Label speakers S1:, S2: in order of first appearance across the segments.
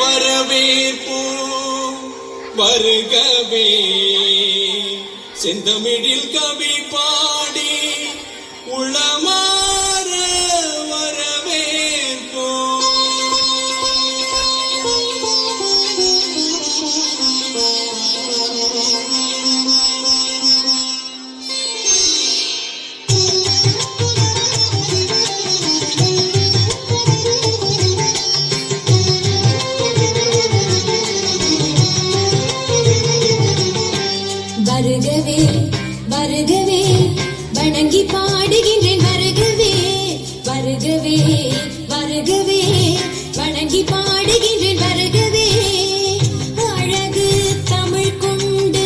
S1: வரவேற்போம் வருகவே செந்தமிழில் கவி பாடி உளமாற வரவேற்போம்.
S2: வருகவே வருகவே வணங்கி பாடுகின்றேன் வருகவே வருகவே வருகவே வணங்கி பாடுகின்றேன் வருகவே அழகு தமிழ் கொண்டு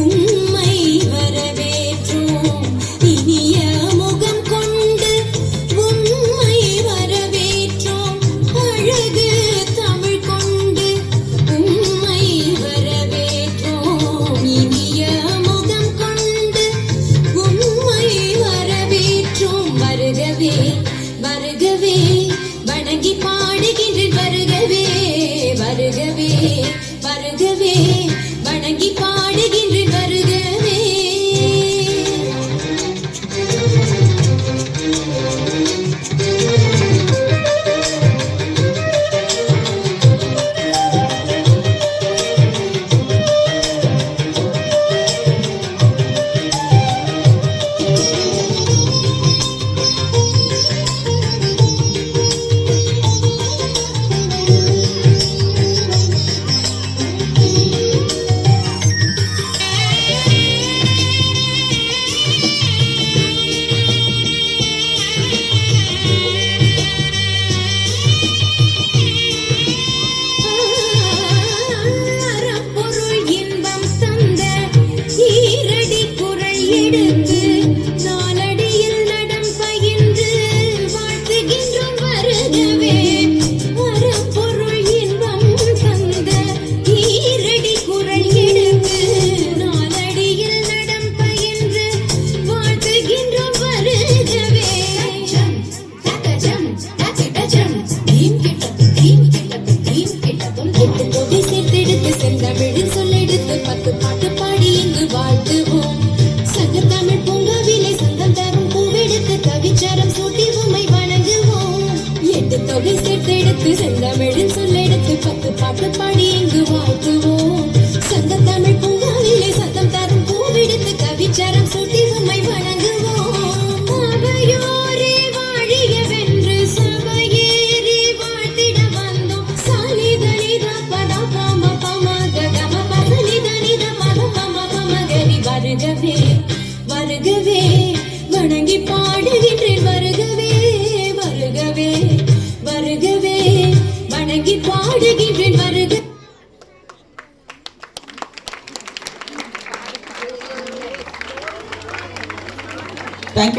S2: உம்மை வரவேற்றோம் இனிய முகம் கொண்டு உம்மை வரவேற்றோம் அழகு தமிழ் கொண்டு உம்மை வரவேற்றோம் இனிய முகம் கொண்டு உம்மை வரவேற்றோம் வருகவே வருகவே வணங்கி பாடுகின்றேன் வருகவே வருகவே வருகவே வணங்கி பாடுகின்றேன் வருகவே. தொகை சேர்த்தெடுத்து செந்தமிழின் சொல்லெடுத்து 10 பாட்டு பாடி இங்கு வாழ்த்துவோம் சங்கத்தமிழ் பூங்காவிலே சத்தம் தரும் பூவெடுத்து கவிச்சாரம் சூட்டி உம்மை வணங்குவோம் அவையோரே வாழியவென்று சபையேறி வாழ்த்திட வந்தோம் சாலிதனித பத பம பம கம பசலிதனித பத பம பம கரி வருகவே வருகவே வணங்கி